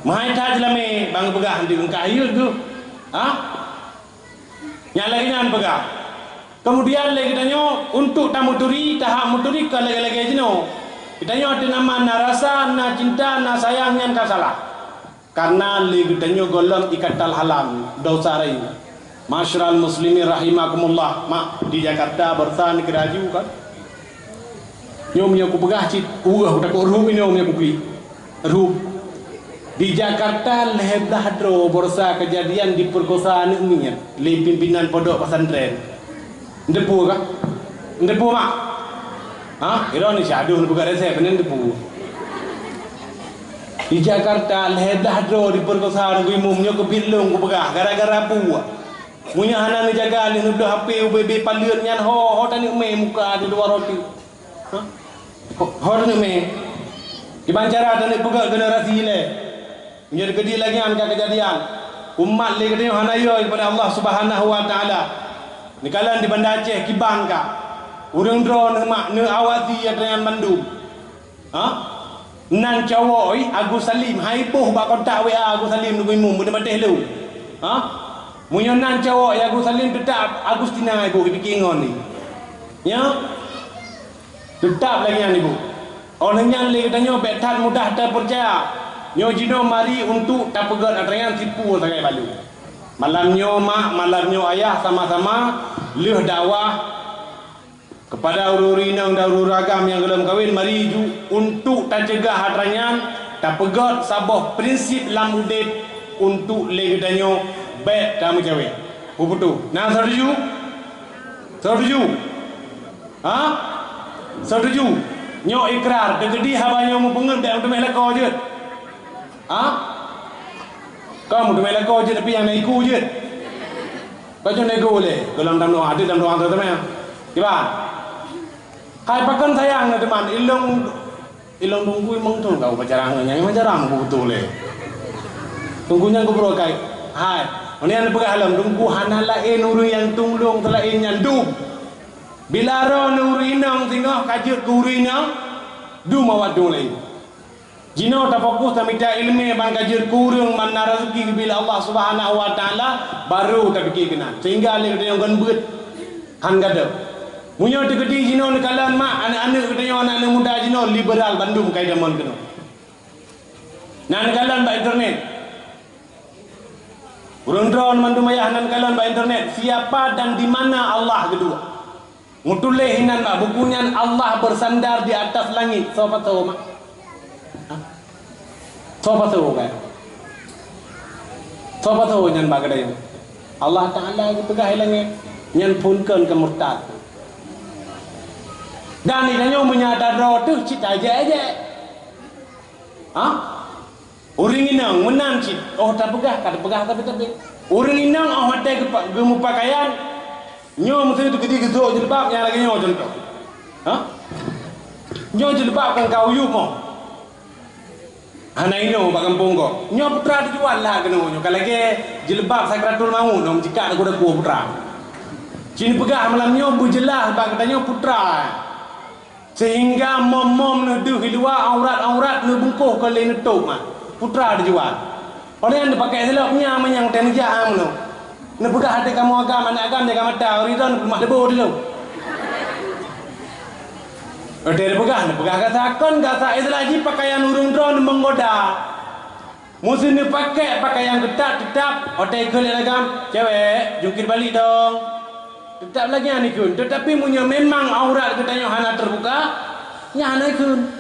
Mahai taj lame bang pegah di kayu tu. Ha? Yang lagi nyan pegah. Kemudian lagi tanya untuk tamuturi tahap muturi ke lagi-lagi jeno. Kita ada nama na rasa, na cinta, na sayang yang tak salah. Karena lagi tanya golong ikatal halam dosa rai. Masyarakat muslimin rahimakumullah. Mak di Jakarta bersan keraju kan. Nyomnya aku pegah cit. Tak kau ruh ini nyomnya aku beli. Ruh. Di Jakarta lebah dro borsa kejadian diperkosa anak ni le pimpinan pondok pesantren. Depu kah? Depu mak? Ha? Iron ni syadu nak buka resep ni depu. Di Jakarta lebah dro diperkosa anak imumnya ke bilung ke pegah gara-gara pu. Punya anak ni jaga ni nuduh HP UBB palian nyan ho tani me muka di luar roti. Ha? Ho tani me. Di bancara tani pegak generasi le. Menjadi gede lagi angka kejadian umat lagi dia hanayo kepada Allah Subhanahu wa taala. Ni kalan di Banda Aceh Kibang ka. Urang drone mak ne awasi ya dengan Bandung. Ha? Nan cawoi Agus Salim haipoh ba kontak WA Agus Salim nu imum benda bateh lu. Ha? Munyo nan cawoi Agus Salim tetap Agustina ibu pikingon ni. Ya. Tetap lagi yang ibu. Orang yang lagi tanya betat mudah terpercaya. Nyo jino mari untuk tak pegat atrangan tipu sangai balu. Malam nyo mak, malam nyo ayah sama-sama leh dakwah kepada ururi-urina dan ururagam yang belum kahwin mari ju untuk tak cegah atrangan tak pegat sabah prinsip lamudit untuk leh danyo baik kamu cewek. Betul. Nah setuju? Setuju? Ha? Setuju? Nyo ikrar degedi habanyo mu pengen dak untuk melako je. Ha? Kamu tu melak kau je tapi yang naiku je. Kau je naiku boleh. Dalam doa ada dalam doa tu teman. Kiba? Kai pakan sayang teman. Ilong tunggu emang tu kau pacaran yang pacaran aku betul le. Tunggunya aku bro kai. Hai. Ini anda pegang alam tunggu hanala nuru yang tunglung telah yang du. Bila ro nuru inang tengah kajut guru inang du mawat du lagi. Jino tak fokus tak minta ilmu bang kajir kurang mana rezeki bila Allah Subhanahu wa taala baru tak fikir kena. Sehingga le yang ganbut han gada. Munyo te gede jino ne kalan mak anak-anak katanya anak-anak muda jino liberal Bandung kai damon kena. Nan kalan ba internet. Urang drone mandu mayah nan kalan ba internet. Siapa dan di mana Allah kedua. Ngutuleh hinan ba bukunya Allah bersandar di atas langit. Siapa tahu mak? Siapa tahu kan? Siapa tahu yang bagai itu? Allah Taala itu pegang hilangnya, yang punkan kemurtad. Dan ini yang menyadar roh tu cita aja. Ah? Orang inang menang cit. Oh tak pegah, tak pegah tapi. Orang inang oh mata gemu pakaian, nyo mesti tu gede gedok jilbab yang lagi nyo contoh. Hah? Nyo jilbab kan kau yuk mo. Anak ino pak kampung ko. Nyo putra dijual lah kena nyo. Kalau ke jilbab sakratul maut nom jika aku dah kuah putra. Cini pegah malam nyo berjelas bak katanya putra. Sehingga mom-mom nuduh luar aurat-aurat nu bungkuh kalau nutup mah. Putra dijual. Orang yang dipakai seloknya menyang tenjam no. Nu pegah hati kamu agam anak agam jaga mata ridon rumah debo dulu. Dari pegah katakan kata itu lagi pakaian urung drone menggoda. Mesti ni pakai pakaian ketat tetap. Otak kulit agam cewek jungkir balik dong. Tetap lagi anikun. Tetapi punya memang aurat katanya hana terbuka. Ya hana ikun.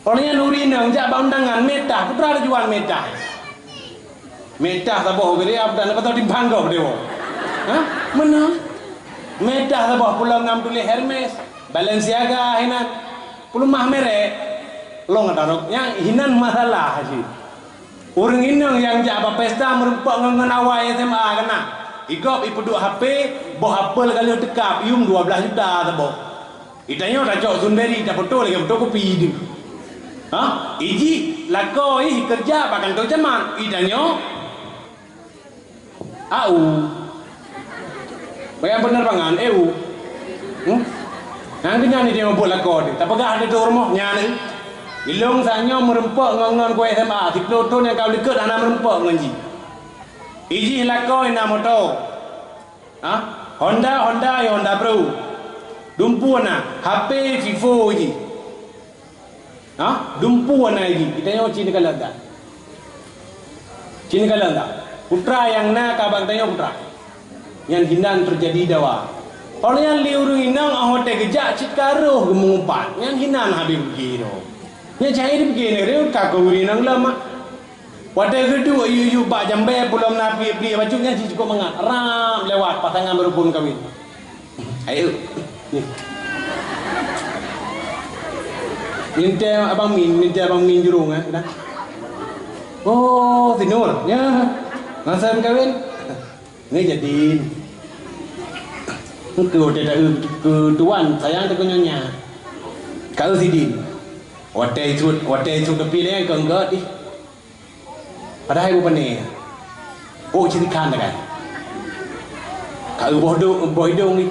Orangnya nuri nang jak undangan metah putra ada jual metah. Metah saboh beri abdan apa tahu timbang kau dewa. Hah? Mana? Metah saboh pulau ngam tulis Hermes. Balenciaga hinan pulumah merek long adarok yang hinan masalah haji orang inang yang jaba pesta merempak ngan awai SMA kena igop ipuduk HP boh apel kali tekap ium 12 juta tabo itanyo dah cok sunberi dah foto lagi foto kopi itu ha iji lakoi kerja pakan tu jaman itanyo au bayang benar pangan Nanti ni dia buat lakon ni. Tak pegah ada tu rumah nyane. Ilung sanyo merempak ngon kuih SMA. Ti peloton yang kau dekat anak merempak nganji. Iji lakoi na motor. Ha? Honda Pro. Dumpu na HP Vivo iji. Ha? Dumpu na iji. Kita nyo Cina kalah tak? Cina kalah tak? Putra yang na kabang tanya putra. Yang hindan terjadi dawa. Kalau yang liurung inang ahote gejak cikaruh gemumpat. Yang hinan habis begitu. Yang cair begini, dia kakuri nang lama. Wadai kedua, you bak jambe belum napi beli bajunya si cukup mengat. Ram lewat pasangan berhubung kawin. Ayo. Minta abang min jurung dah. Oh, Tinur, ya. Masa kawin. Ni jadi. Engkau tidak ke tuan sayang tak nyonya. Kau sidin. Wadai itu kepilih kau enggak di. Padahal ibu pani. Oh ceritakan kan. Kau bodoh ni.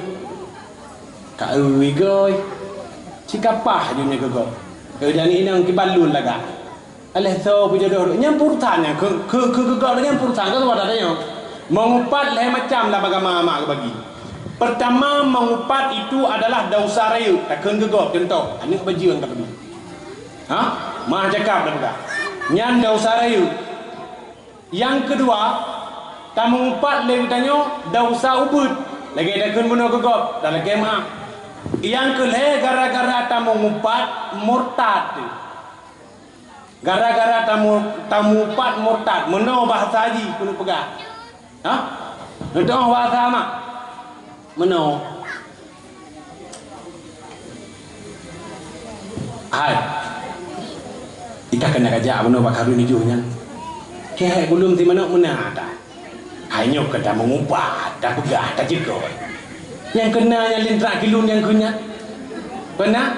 Kau wigoi. Cikapah dunia kau. Kau dan inang kibalun laga. Aleh so pujodoh nyampur tanya ke kau nyampur tanya kau ada yang mengupat leh macam lah bagaimana mak bagi. Pertama mengupat itu adalah dosa rayu. Takkan gegok contoh. Anik baju yang tak pergi. Ha? Mah cakap dah buka. Nyan dosa rayu. Yang kedua, tak mengupat lagi tanya dosa ubud. Lagi takkan bunuh gegok dalam kemah. Yang kelih gara-gara tak mengupat murtad. Gara-gara tak mengupat murtad. Menau bahasa haji kuno pegang. Ha? Menau bahasa mak. Menau. Hai. Kita kena kajak benar bakal ni juhnya. Kek belum di mana ada. Hanya kena mengubah, tak pegah, tak jekot. Yang kena yang lintrak kilun yang kunyat. Pernah?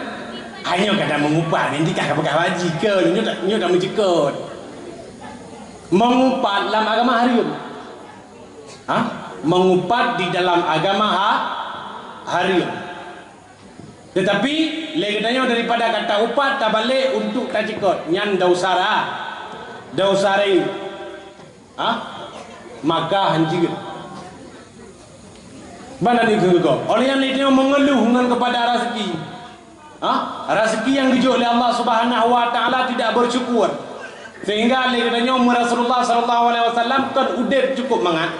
Hanya kena mengubah, nanti kah pegah wajib ke, nyo tak menjekot. Mengubah dalam agama harium. Ha? Mengubah di dalam agama harium. Tetapi legatanya daripada kata upat tak balik untuk tak jekot nyan dausara ha maka hancur mana ni kau oleh yang lainnya mengeluh dengan kepada rezeki ha rezeki yang dijual oleh Allah Subhanahu wa taala tidak bersyukur sehingga legatanya Rasulullah sallallahu alaihi wasallam kan udip cukup mangat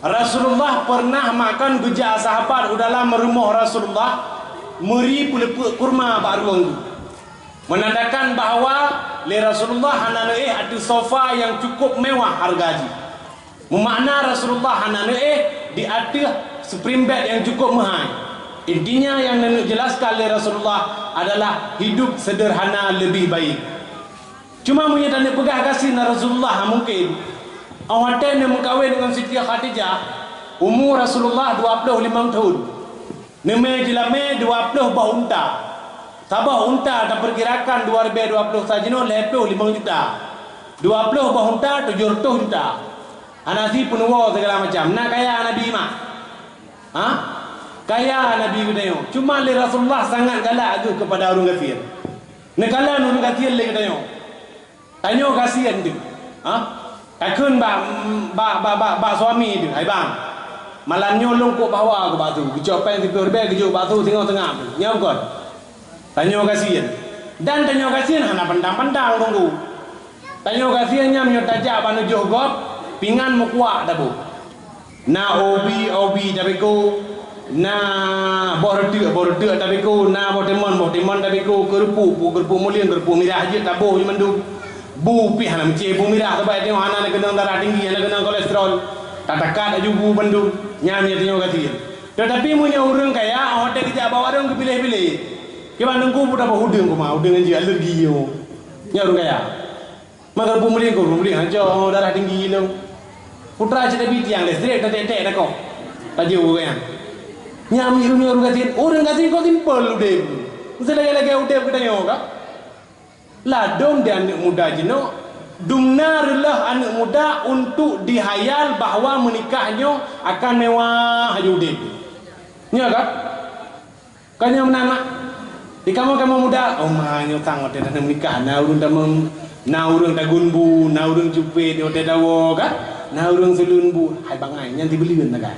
Rasulullah pernah makan gejak sahabat dalam rumah Rasulullah meri pulepuk kurma baru menandakan bahawa le Rasulullah hanane ada sofa yang cukup mewah hargaji. Memakna Rasulullah hanane di atas supreme bed yang cukup mahal. Intinya yang nak jelaskan le Rasulullah adalah hidup sederhana lebih baik. Cuma punya tanda pegah kasih Rasulullah mungkin awak yang mengkawin dengan Siti Khadijah umur Rasulullah 25 tahun. Nama jelame 20 bah unta. Sabah unta tak perkirakan 2020 saja no 5 juta. 20 bah unta 700 juta. Anasi penuh segala macam. Nak kaya Nabi mah. Ha? Kaya Nabi kita. Cuma le Rasulullah sangat galak ke kepada orang kafir. Nekalan orang kafir le kita. Tanya kasihan tu. Ha? Takkan ba suami tu, hai bang. Malam nyolong kok bawa ke batu. Kecopen di perbe kejo batu tengah-tengah. Nyam kon. Tanya kasihan. Dan tanya kasihan hana pandang-pandang tunggu. Tanya kasihan nyam nyo tajak panu jogop, pingan mo kuak dabu. Na obi tabiku, na bordu tabiku, na botemon tabiku, kerpu mulian kerpu mirah je tabu ni mandu. Bu pi hana mece bu mirah tabai tengok hana nak kena darah tinggi, nak kena kolesterol. Tatakat aju bu bandu nyamnya tengok kasihan. Tetapi punya orang kaya hotel kita bawa orang ke pilih-pilih. Kira nunggu pun dapat udang kau mah, udang aja alergi yo. Ni orang kaya. Maka pembeli aja darah tinggi lo. Putra cerita bitiang les, direct tek dah kau. Tajuk kan. Nyam orang kasihan kau simple udang. Mesti lagi udang kita yo kah? Lah dom dia anak muda jeno. Dumnarlah anak muda untuk dihayal bahawa menikahnya akan mewah haji udang. Ni kah? Kanya menang Di kamu muda, oh manyo tang ote dan menikah, na urung tamam, na urung tagunbu, na urung cupe, ote dawo kan, na urung selunbu, hai bangai, nyanti beliun na kan.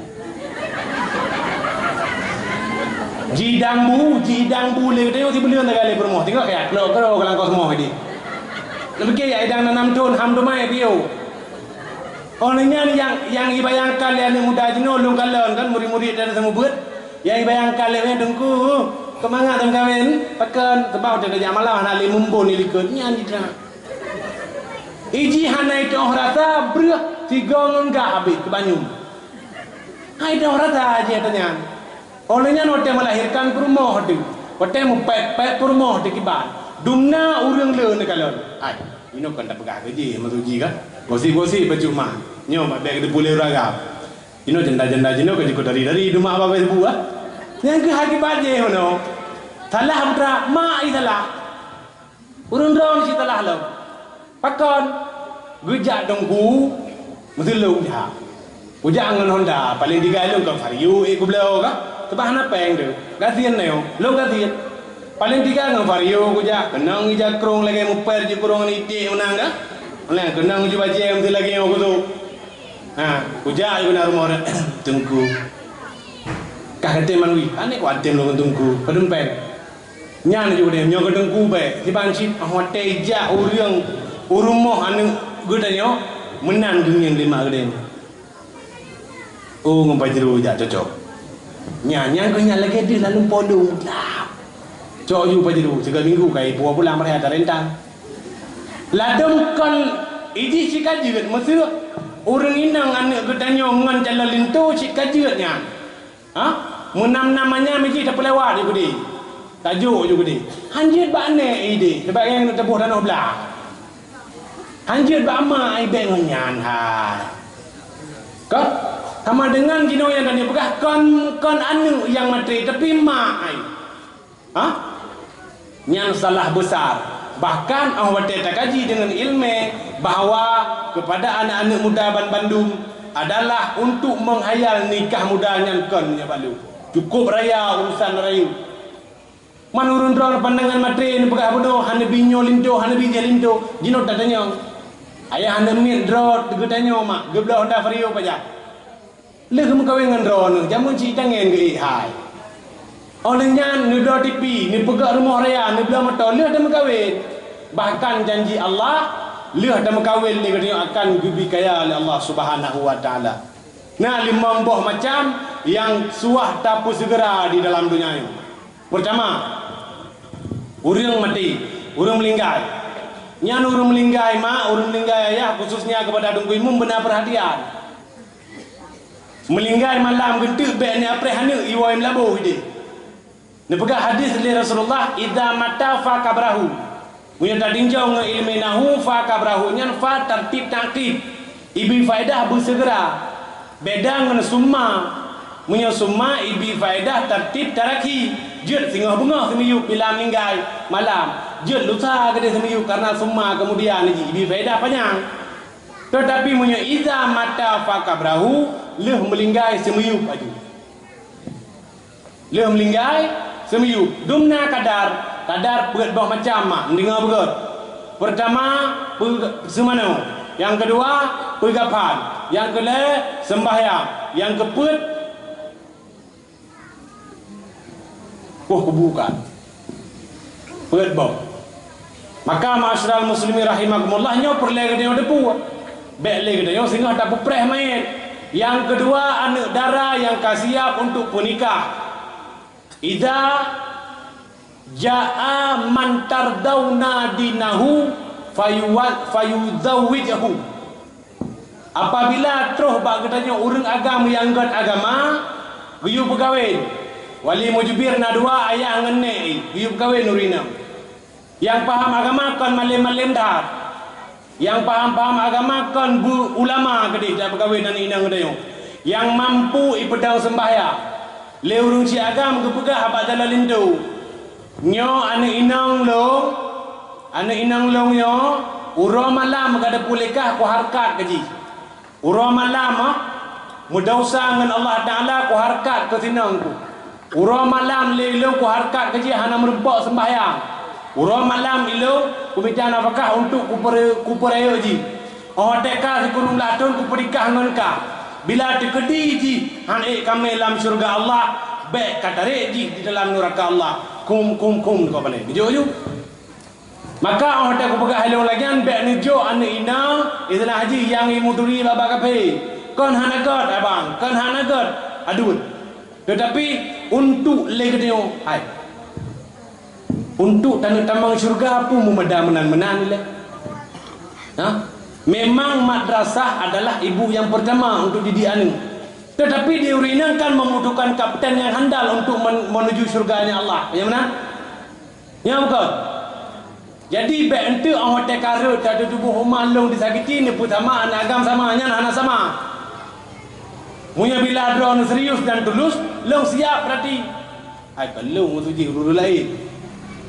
Jidang bu le, tengok si beliun na kan le permoh, tengok ya, kalau kalau kau semua ini. Lebih kaya idang nanam ton ham domai bio. Orangnya yang ibayangkan yang muda jino lung kalon kan murid-murid dari semua buat, yang ibayangkan yang dengku. Kemanga tang kawin pakan sebab ada jam malam nak le mumbun ni likut nyan ditra iji hanai to rata breh tiga ngon ga habis ke Banyum hai to rata aja tanya olehnya note melahirkan perumoh tu pote mu pet perumoh di kiban dumna urang le ne kalon ai ino kan tak pegah kerja masuji kan gosi percuma nyo mak beg de boleh ragap ino jenda jino ke jiko dari rumah apa bu ah yang ke haki baje hono talah putra ma italah urun ron si talah lo pakon gujak dongku mesti lu ja ujak ngon honda paling tiga lu kan fariu ku belo ka sebab na peng de gatian neo lu gatian paling tiga ngon fariu gujak kenang ija krong lagi muper je krong ni ti menang ka oleh kenang ju baje mesti lagi aku tu ha ujak ibu na rumah tungku kakete manwi ane ko antem lo tungku padum pen nyan ju de nyo tungku be si ban chip hotel ja urang urumoh anu gudanyo menang dunia lima gede oh ngompai jeru ja cocok nyan ko nyan lagi di lalu podung lah cok ju pajeru segala minggu kai pulang pulang mereka rentang ladem kon iji sikajiut mesti urang inang anu gudanyo ngan jalan lintu sikajiut nyan ha menam namanya mesti tak lewat juga di tajuk juga di hanjit ba ne ide sebab yang tebuh dan belah hanjit ba ama ai beng nyan hai kau sama dengan jino yang tadi pegah kon anu yang materi tapi mak ai ha yang salah besar bahkan awak tak kaji dengan ilmu bahawa kepada anak-anak muda Bandung adalah untuk menghayal nikah muda yang kon nya balu cukup raya urusan rayu manurun drone pandangan materi ni pegah bodoh hana binyo linto hana bije linto jino tatanya ayah hana mit drone getanyo mak geblah Honda Vario paja le kem kawin ngan drone jamun ci tangen ge hai olehnya ni do TV ni pegah rumah raya ni belah motor le ada kawin bahkan janji Allah le ada kawin ni katanya akan gubi kaya oleh Allah Subhanahu wa taala. Nah, 5 buah macam yang suah tapu segera di dalam dunia ini. Pertama, urang mati, urang melinggai. Nyan urang melinggai mak, urang melinggai ayah khususnya kepada dungku imum benar perhatian. Melinggai malam gentuk be ni apre hanu iwai melabuh ide. Ni pegah hadis dari Rasulullah, idza mata fa kabrahu. Punya tadinjau ngan ilmu nahu fa kabrahu nyan fa tertib takrib. Ibi faedah bersegera. Beda dengan summa punya summa ibi faedah tertib taraki jut singgah bunga semiyuk bila meninggal malam jut lusa gede semiyuk karena summa kemudian ibi faedah panjang tetapi punya iza mata fakabrahu leh melinggai semiyuk aju leh melinggai semiyuk dumna kadar berat bawah macam mak dengar berat pertama semana yang kedua pergapan yang kedua sembahyang yang keput kebukan perut bau maka masyarakat muslimin rahimakumullah nyo perle gede depu bek le gede yo singgah tak pupreh main yang kedua anak dara yang kasiap untuk pernikah idza jaa man tardawna dinahu fayuzawwijahu. Apabila terus bak katanya urang agama yang god agama guyu berkahwin wali mujibir na dua ayah ngene guyu berkahwin urina yang paham agama kon malim-malim dah yang paham agama kon bu ulama kedih dah berkahwin dan inang kedayo yang mampu ipedang sembahyang le urung si agam kepegah abak dalam lindu nyo ane inang long yo uro malam kada pulekah ku harkat gaji uro malam mudausa dengan Allah Taala ku harkat ke sinangku Urang malam lelong ku harkat kerja hana merempak sembahyang. Urang malam ilo ku minta nafkah untuk ku peraya ji. Oh teka sekurung latun ku perikah ngan ka. Bila tekedi ji han kami dalam syurga Allah, baik katare ji di dalam neraka Allah. Kum ko balik. Bejo. Maka orang tak ku pegang halong lagi an baik ni jo an ina izlah haji yang imuduri baba kape. Kon hanagot abang, kon hanagot adun. Tetapi untuk legedeo hai. Untuk tanah tambang syurga pun memeda menan-menan le. Ha? Memang madrasah adalah ibu yang pertama untuk didik anak. Tetapi diurina kan membutuhkan kapten yang handal untuk menuju syurganya Allah. Ya benar? Ya bukan? Jadi baik ente orang hotel karut tak ada tubuh rumah long disakiti ni pun sama anak agam sama anak sama. Punya bila drone serius dan tulus, long siap berarti. Hai kalau musuji huru lain.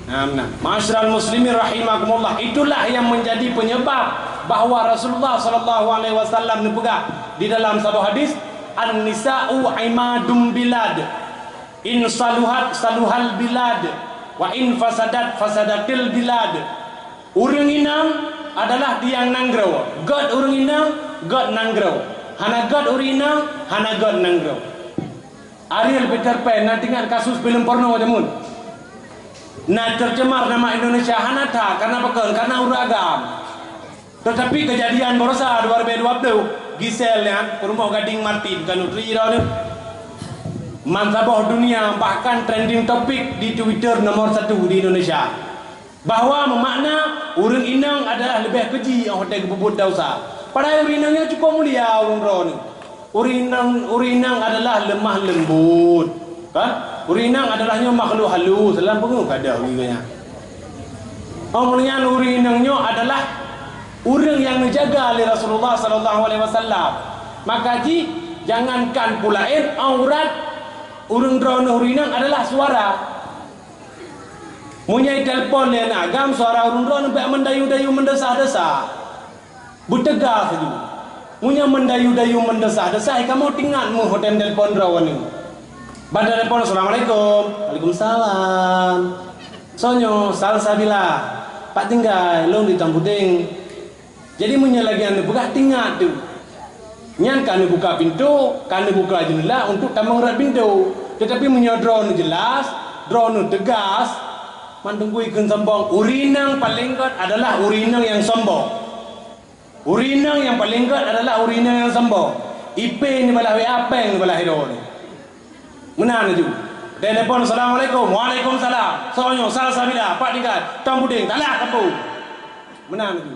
Nah, masyarakat muslimin rahimakumullah, itulah yang menjadi penyebab bahawa Rasulullah sallallahu alaihi wasallam ni pegang di dalam satu hadis, an-nisa'u imadum bilad. In saluhat saluhal bilad wa in fasadat fasadatil bilad. Urang inang adalah tiang nanggrau. God urang inang, God nanggrau. Hana God urina, hana God nanggrau. Ariel Peter Pan nanti ingat kasus film porno jamun. Nah tercemar nama Indonesia hana tak karena pekel karena uragam. Tetapi kejadian borosa 2020 Giselle ya, rumah Gading Martin kan utri dah ni. Mansabah dunia bahkan trending topik di Twitter nomor 1 di Indonesia. Bahawa memakna urang inang adalah lebih keji yang hotel kebubut dausa. Padahal urinangnya cukup mulia urang-urang. Urinang adalah lemah lembut. Kan? Urinang adalahnya makhluk halus dalam pengu kada urinanya. Omongnya urinangnya adalah urang yang menjaga oleh Rasulullah sallallahu alaihi wasallam. Maka ji jangankan pulain aurat urang drone urinang adalah suara. Munyai telefon le agam suara urang drone baik mendayu-dayu mendesah-desah. Bertegar saja. Munya mendayu-dayu mendesah-desah kamu tinggal mu hotel telefon rawan ni. Pada telefon assalamualaikum. Waalaikumsalam. Sonyo salsabila. Pak tinggal long di Tampuding. Jadi munya lagi anu buka tinggal tu. Nyan kan buka pintu, kan buka jendela untuk tambang rat pintu. Tetapi munya drone jelas, drone tegas. Mandungku ikan sombong. Urinang paling kuat adalah urinang yang sombong. Urinang yang paling kuat adalah urinang yang sombong. IP ni balah WA peng ni balah hero ni. Mana tu? Telepon assalamualaikum. Waalaikumsalam. Sonyo salsabila. Pak tinggal Tampuding. Taklah kampung. Mana tu?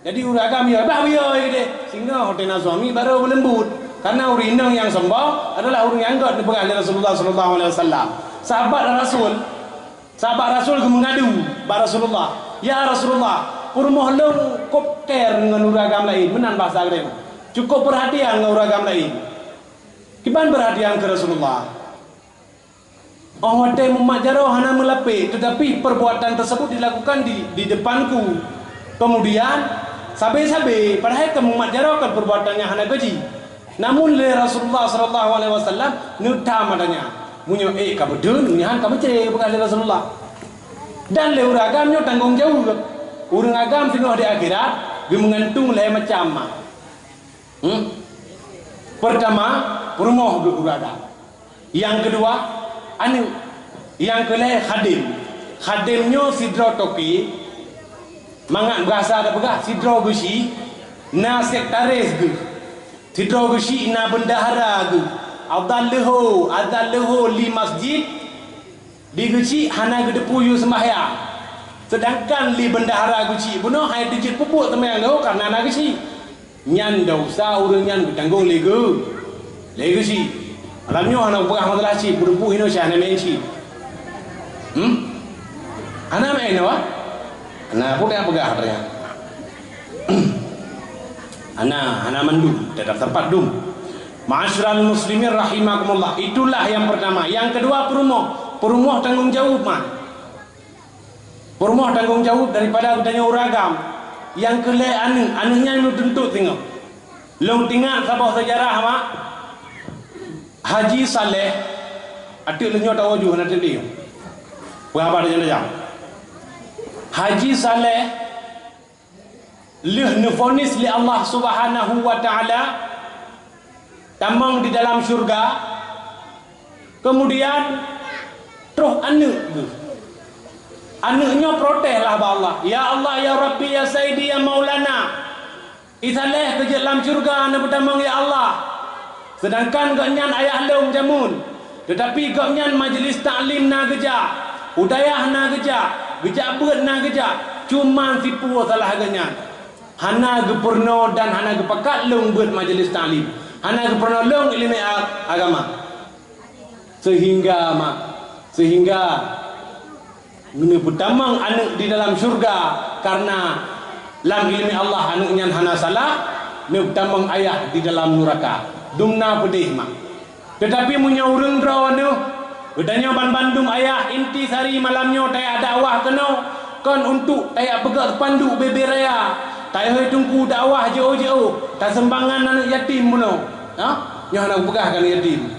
Jadi uragam ya bah ya gitu. Sehingga hotel suami baru berlembut. Karena urinang yang sombong adalah urang yang kuat dipegang oleh Rasulullah sallallahu alaihi wasallam. Sahabat Rasul mengadu pada Rasulullah. Ya Rasulullah, rumah long kop care dengan uragam lain. Menan bahasa kita. Cukup perhatian dengan uragam lain. Kiban perhatian ke Rasulullah. Orang hotel memajaro hana melapik, tetapi perbuatan tersebut dilakukan di depanku. Kemudian sabe-sabe padahal kamu majarakan perbuatannya hana gaji. Namun le Rasulullah sallallahu alaihi wasallam nuta madanya. Munyo kabedun munyahan kabece bukan le Rasulullah. Dan le uragamnya tanggung jawab. Urang agam tengah di akhirat dia mengantung le macam Pertama, rumah uragam. Yang kedua, yang kelih khadim. Khadimnya sidro toki. Mangat bahasa ada pegah sidro gusi na sekretaris gu. Sidro gusi na bendahara gu. Adalleho li masjid di gusi hana gedepu yu sembahyang. Sedangkan li bendahara gusi buno hai dijit pupuk temayang lau karena na gusi. Nyan dosa urang nyan bertanggung lego. Lego si. Alamnya hana pegah masalah si berpu hino si hana main si. Hana main apa? Hana pun dia pegah ternyata. Hana mandum tetap tempat dum. Ma'asyiral muslimin rahimakumullah. Itulah yang pertama. Yang kedua perumuh tanggung jawab Perumuh tanggung jawab daripada adanya uragam. Yang kelih anunya lu tentu tengok. Long tinggal sabah sejarah mak. Haji Saleh atik lenyo tahu wajah nak dia berapa dia jam Haji Saleh leh nufonis li Allah Subhanahu wa taala tamang di dalam syurga, kemudian terus anaknya protes lah Allah, ya Allah ya Rabbi ya Sayyidi ya Maulana, isaleh ke dalam syurga anak bertamang ya Allah, sedangkan gaknyan ayah long jamun, tetapi gaknyan majlis taklim na geja, udayah na geja, geja beut na geja, cuma sipu salah gaknyan, hana gepurno dan hana gepakat long beut majlis taklim, hana gepurno long ilmu agama, sehingga ini pertamang anak di dalam syurga karena lam ilmi Allah anaknya hana salah, ini pertamang ayah di dalam neraka dumna pedih mak. Tetapi punya urang drawana bedanya Bandung ayah inti sari malamnya taya dakwah kena kan untuk taya pegat pandu bebe raya taya tungku dakwah jauh-jauh tak sembangan anak yatim puno yang nak pegahkan yatim.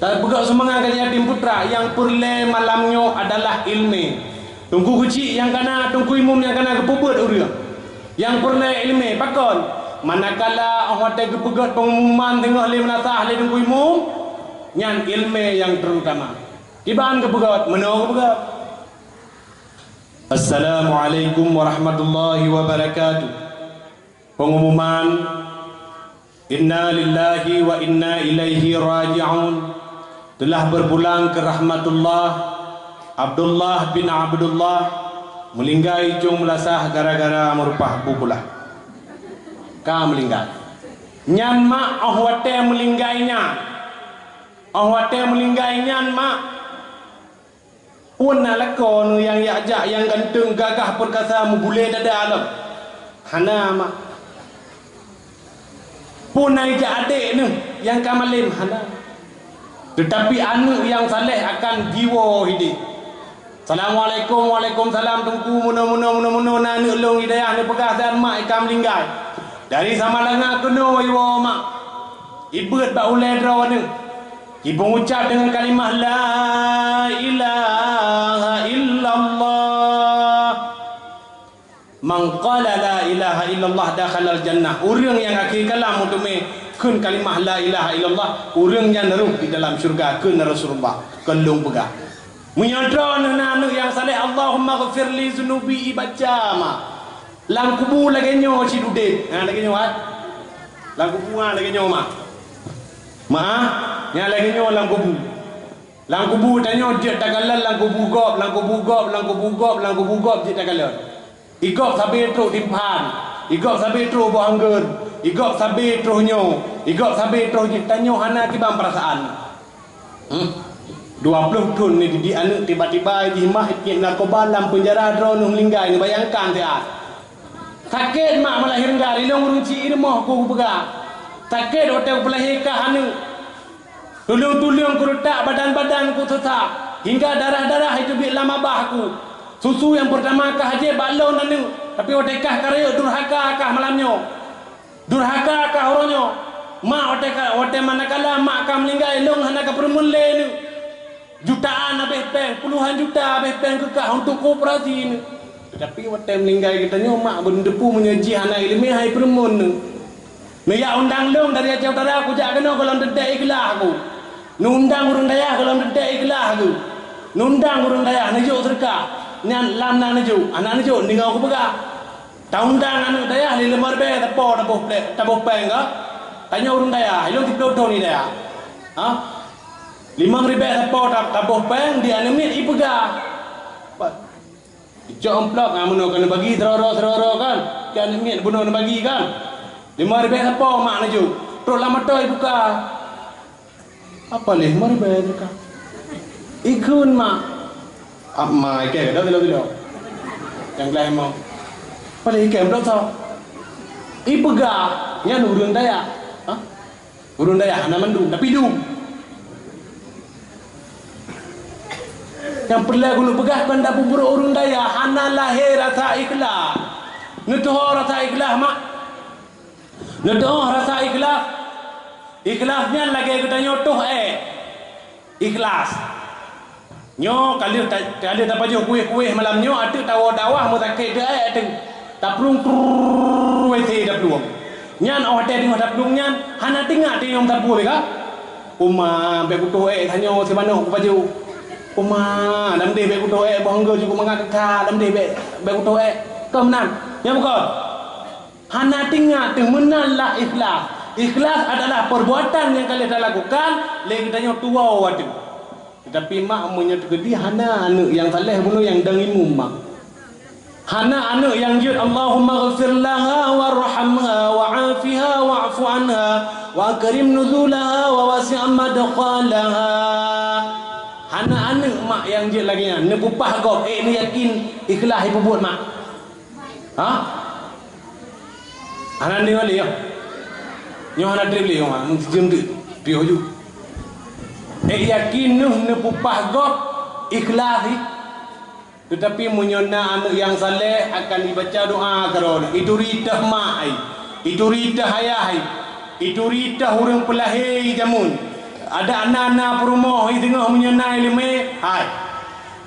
Dan pegang semangat yatim putra yang perle malamnya adalah ilmu. Tunggu kecil yang kena, tunggu imum yang kena kepubut urang. Yang perle ilmu pakon. Manakala orang te kepegat pengumuman tengah le menasah le tunggu imum, nyan ilmu yang terutama. Kiban kepegat, mana kepegat? Assalamualaikum warahmatullahi wabarakatuh. Pengumuman Inna lillahi wa inna ilaihi raji'un. Telah berpulang ke rahmatullah Abdullah bin Abdullah melinggai cung melasah gara-gara merupah bukulah ka melinggai nyan mak ahwate melinggainya mak pun lakon yang yajak yang ganteng gagah perkasa mubule dada alam hana mak pun aja adik ni yang kamalim hana. Tetapi anak yang saleh akan jiwa hidup. Assalamualaikum, waalaikumsalam, tungku muna anak long hidayah ni pegah dan mak ikam linggai. Dari sama langa kena iwa mak. Ibet bak ulai draw ni. Ibu ucap dengan kalimah la ilaha illallah. Man qala la ilaha illallah dakhala al-jannah. Orang yang akhir kalam untuk kun kalimah la ilaha illallah orang yang naruh di dalam syurga kun Rasulullah kelung pegah menyadra anak yang saleh Allahumma ghafirli zunubi baca ma lang kubu lagi nyo si dudin lagi nyo lang kubu lagi nyo ma nya lagi nyo lang kubu tanyo dia tagalan lang kubu gop dia tagalan igop sabe tro timpan igop sabe tro bohangger igop sabe trohnyo igop sabe troh tanyo hana kibam perasaan 20 tahun ni didik anak tiba-tiba jimah ikut narkoba dalam penjara drone linggai ni bayangkan dia sakit mak melahir ngali long runci irmoh ku pegah sakit hotel pelahirkan anak tulung-tulung ku retak badan-badan ku sesak hingga darah-darah itu bi lama bahku susu yang pertama kah haji balon anak tapi hotekah karya durhaka kah malamnya durhaka kah oronyo mak hote manakala mak kam linggai long hana ka permule ni jutaan habis peng puluhan juta habis peng kekah untuk koperasi ni tapi hote meninggai kita nyo mak bendepu menyaji anak ilmi hai permun ni ya undang long dari Aceh Utara aku jak kena kalau dedek ikhlas aku nundang urang daya kalau dedek ikhlas aku nundang urang daya nejuk serka nyan lam nang nejuk anak nejuk ningau aku pegah taundang anak daya li lemar be tapoh peng ka tanya urang daya ilong 30 tahun ni daya ha 5,000 tapoh peng dia nemit ipegah icok amplok amun kena bagi teroro kan kan nemit bunuh nak bagi kan 5,000 tapoh mak naju terus lama toy buka apa leh 5,000 buka ikun mak mai ke dah tilo yang lain mau apa leh ke berapa so ipegah nya urang daya ha urang daya ana mandung tapi dum yang perlu gulu pegah kan dak bubur urang daya hana lahir rasa ikhlas nutoh rasa ikhlas mak nutoh rasa ikhlasnya lagi kita nyotoh ikhlas. Nyo kali tak paju kuih-kuih malam nyo ada tawa-dawah mutakid dia ada. Tak pelung wete dah pelung. Nyan oh tadi dah pelung nyan hana tinggal dia yang tak buat bega. Uma be kutu tanya si mana ku paju. Uma dam de be kutu bangga juga mangat ka dam de be kutu kemenan. Ya bukan. Hana tinggal tu menanlah ikhlas. Ikhlas adalah perbuatan yang kalian dah lakukan lagi tanya tua waktu. Tetapi mak punya tergedi hana anak yang saleh bunuh yang dengimu mak. Hana anak yang jud Allahumma ghafir laha warhamha wa'afiha wa'fu anha wa karim nuzulaha wa wasi' madkhalaha. Hana anak mak yang jud lagi ni pupah kau ni yakin ikhlas ibu buat mak. Ha? Hana ni wali ya. Nyo hana drib li yo mak jam tu pio ju. Yakin ne pupah gop ikhlas. Tetapi munyona anak yang saleh akan dibaca doa karon. Itu ritah mak ai. Itu ritah ayah ai. Itu ritah urang pelahir jamun. Ada anak-anak perumah ai tengah munyona ilmu hai.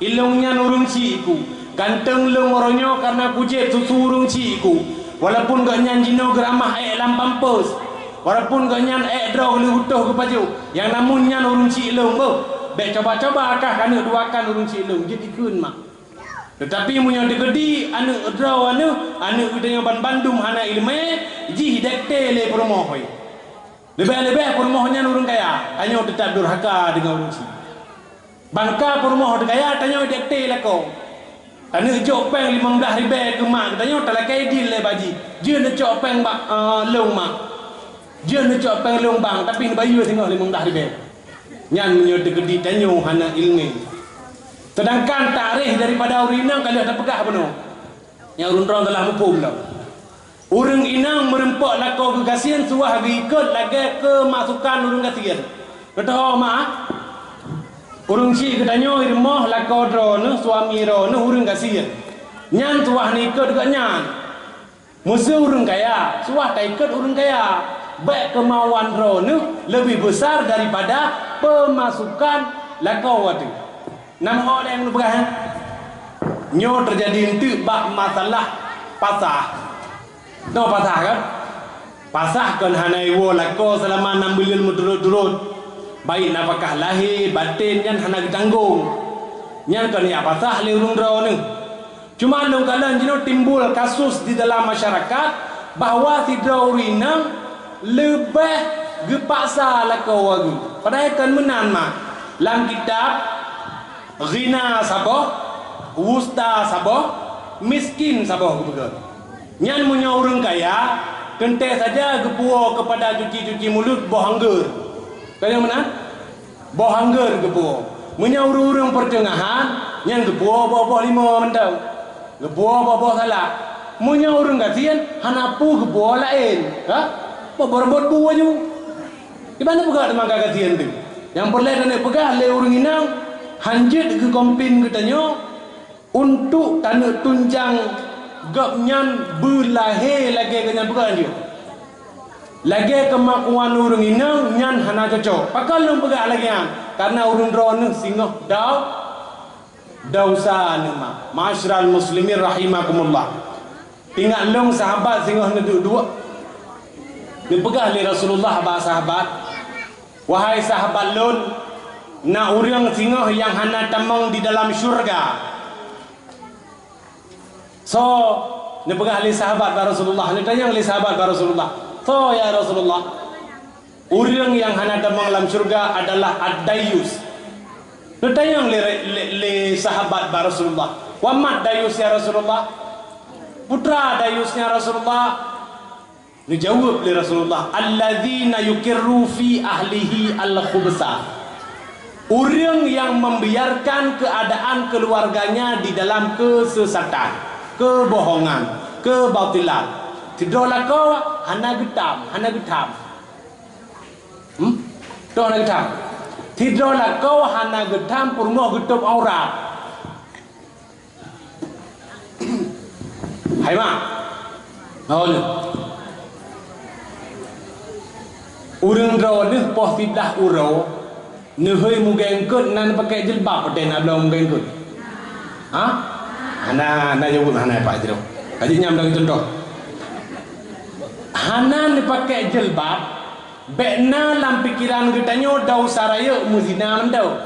Ilungnya nurung ciku. Ganteng lung oronyo karena pujet susu urung ciku. Walaupun gak nyanjino geramah ai lam pampers. Walaupun kau nyan draw lu utuh ke baju yang namunnya urung cilung bo bek coba-coba akah kana duakan urung cilung jadi kun mak. Tetapi munyo digedi anu draw anu udanya Bandung hana ilmu ji dekte le perumoh hoy. Lebih-lebih perumohnya urung kaya hanya tetap durhaka dengan urung ci. Bangka perumoh kaya tanya dekte la ko. Anu jok peng 15,000 ke mak tanya talakai deal le baji. Je ne jok peng bak long mak. Dia nak cak pengelong bang tapi ni bayu tengok 15,000. Nyan menyo degedi tanyo hana ilmu. Sedangkan tarikh daripada orang inang kalau ada pegah penuh. Yang urun telah mupum dah. Orang inang merempak lakau kegasian suah ikut lagi kemasukan urun kasian. Kata mak urung si ketanyo irmoh lakau drone suami drone urun kasian. Nyan suah ni ikut dekat nyan. Musuh urun kaya, suah tak ikut urun kaya. Baik kemauan drone lebih besar daripada pemasukan lakau waktu. Nama orang yang berpegang nyo terjadi itu bak masalah pasah. No pasah kan? Pasah kan hanai wo lakau selama 6 bulan turut-turut. Baik napakah lahir batin yang hana ditanggung. Yang kan ya pasah le urung drone. Cuma long kalan jino timbul kasus di dalam masyarakat bahawa si drone lebih gepaksa lakau wagi. Padahal kan menan mak. Dalam kitab ghina sabah, wusta sabah, miskin sabah betul. Nyan punya orang kaya, kente saja gepuo kepada cuci-cuci mulut bohangger. Kaya mana? Bohangger gepuo. Punya orang-orang pertengahan, nyan gepuo boh 5 mentau. Gepuo boh salah. Punya orang kasihan hanapu gepuo lain. Ha? Berbot buah je. Di mana pegah dengan kagasian tu? Yang perlu nak pegah le orang inang hanjit ke komplain katanya untuk tanah tunjang gapnyan berlahir lagi dengan pegah je. Lagi kemakuan orang inang nyan hana cocok. Pakal lu pegah lagi yang karena orang drone singoh dausa nama. Ma'asyiral muslimin rahimakumullah. Tinggal long sahabat singoh dua dipegah oleh Rasulullah ba sahabat. Wahai sahabat lun, na urang singoh yang hana tamang di dalam syurga. So, dipegah oleh sahabat ba Rasulullah. Ni tanya oleh sahabat ba Rasulullah. So ya Rasulullah, urang yang hana tamang dalam syurga adalah ad-dayus. Ni tanya oleh sahabat ba Rasulullah. Wa mat dayus ya Rasulullah? Putra dayusnya Rasulullah. Dijawab oleh Rasulullah, alladzina yukirru fi ahlihi al-khubsa. Orang yang membiarkan keadaan keluarganya di dalam kesesatan, kebohongan, kebatilan. Tidak lakau hana getam. Tu hana getam. Tidak lakau hana getam purmo getup aurat. Hai mak. Awal. Urang draw ni poh tidah urau Nuhoi mugengkut nan pakai jilbab pada nak belum mugengkut. Ha? Hana jawab hana Pak Jero. Kaji nyam dah contoh. Hana ni pakai jilbab, bekna lam pikiran kita nyo dau saraya muzina mentau.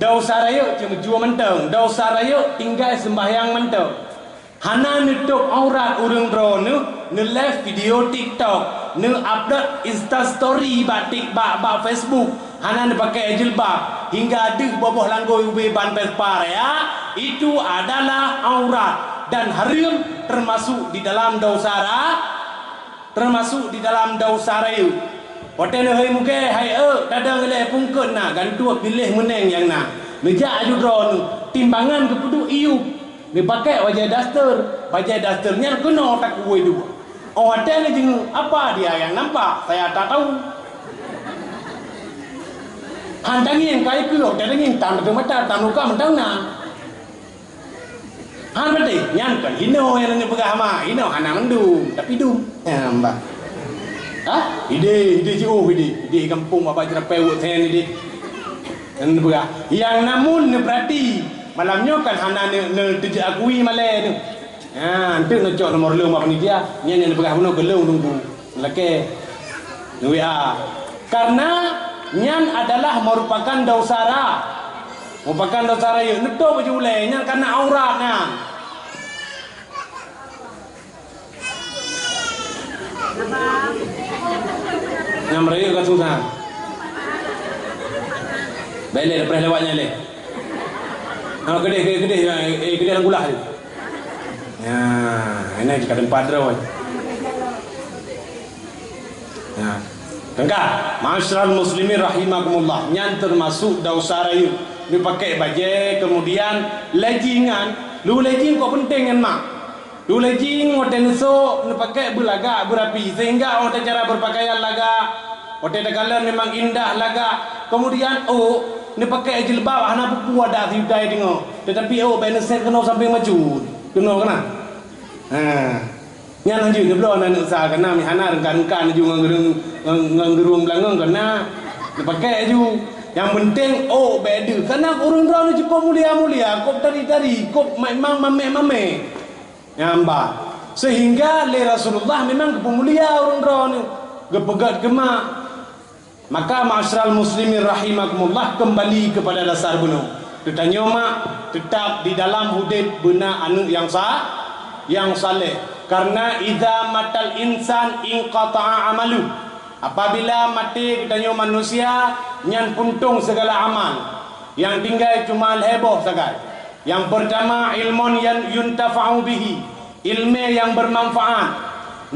Dau saraya cuma jua mentau, dau saraya tinggal sembahyang mentau. Hana nutup aurat urang drone nu live video TikTok, nu upload Insta story batik ba Facebook. Hana ni pakai jilbab hingga ada boboh langgoi ube ban Vespa ya, itu adalah aurat dan haram termasuk di dalam dausara, termasuk di dalam dausara itu. Hotel hai muke hai dadang le pungkun na gantu pilih meneng yang na meja aju drone timbangan kepudu iu ni pakai wajah dasternya kena tak kuoi dua. Oh hotel ni jeng apa dia yang nampak saya tak tahu. Handangi yang kai kuo dan yang tam tu mata tam luka mentang na. Han beti nyan kan hino yang ni pegah ma hino hana mendum tapi dum ya mbak. Ha? Ide jauh ide kampung apa jerapai wot ten ide. Dan pegah yang namun ni berarti malamnya kan hana ne tejak akui malai tu. Ha, antu nak cok nomor lu apa ni dia? Nyan yang pegah bunuh gelung tunggu. Lake. Ya. Karena nyan adalah merupakan dausara. Merupakan dausara ya. Nutup baju ulai nyan karena auratnya. Yang mereka kan susah. Baiklah pernah lewatnya le. Nama gede yang gulah tu. Ya, ini jika tempat draw. Ya. Tengah, masyarakat muslimin rahimakumullah, nyan termasuk dausara itu. Ni pakai baju, kemudian legging-an. Lu legging kok penting kan mak? Lu legging hotel so, ni pakai berlagak berapi sehingga hotel cara berpakaian lagak, hotel dagalan memang indah lagak. Kemudian ni pakai jilbab, hana buku ada tiudai tengok. Tetapi beneset kena samping macut, kena. Nyan lanjut ni belum nak usaha kena mi hana rengkan ju ngerung belangang kena dipakai ju. Yang penting beda karena orang-orang ni cukup mulia kop tari kop memang mame nyamba sehingga le Rasulullah memang kemulia orang-orang ni gepegat gemak. Maka ma'asyiral muslimin rahimakumullah kembali kepada dasar bunuh. Ditanya mak tetap di dalam hudud benar anu yang saleh. Karena idza matal insan inqata'a amalu. Apabila mati katanya manusia nyan puntung segala amal. Yang tinggal cuma heboh saja. Yang pertama ilmun yang yuntafa'u bihi. Ilmu yang bermanfaat.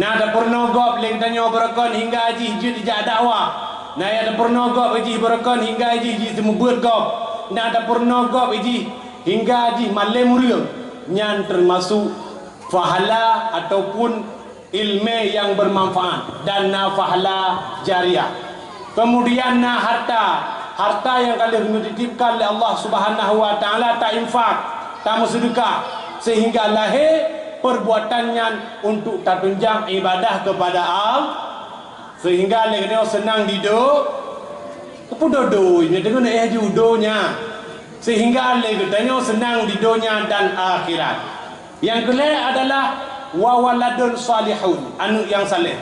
Nah ada pernogop leng tanya berakon hingga haji dijak dakwah. Nah ada pernogop haji berakon hingga haji semubut gop. Nah ada pernogop haji hingga haji malam muria. Nyan termasuk fahala ataupun ilmu yang bermanfaat dan fahala jariah. Kemudian harta yang kalian dititipkan oleh Allah Subhanahu wa taala tak infak, tak sedekah sehingga lahir perbuatannya untuk tertunjang ibadah kepada Allah sehingga leknya senang hidup kepudodo ini dengan judonya sehingga leknya senang di dunia dan akhirat. Yang kedua adalah wawaladun salihun, anak yang saleh.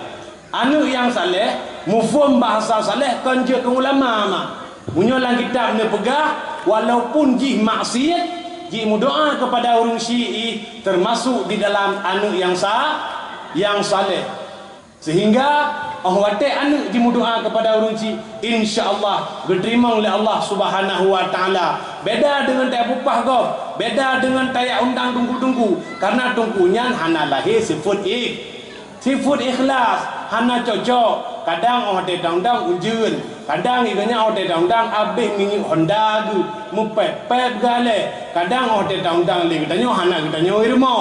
Anak yang saleh, mufhum bahasa saleh konje ke ulama mah. Munyolang kitab ni pegah walaupun jih maksiat, jih doa kepada orang Syi'i termasuk di dalam anak yang saleh. Sehingga wate anak jih doa kepada orang Syi'i insya-Allah diterima oleh Allah Subhanahu wa taala. Beda dengan tak upah gop, beda dengan tayak undang tunggu karena tunggunya hana lahir sifat ikhlas, hana cocok. Kadang orang dedang-dang ujun, kadang iganya orang dedang-dang abih mingi Honda tu, mupepep gale. Kadang orang dedang-dang le katanya hana katanya irmo.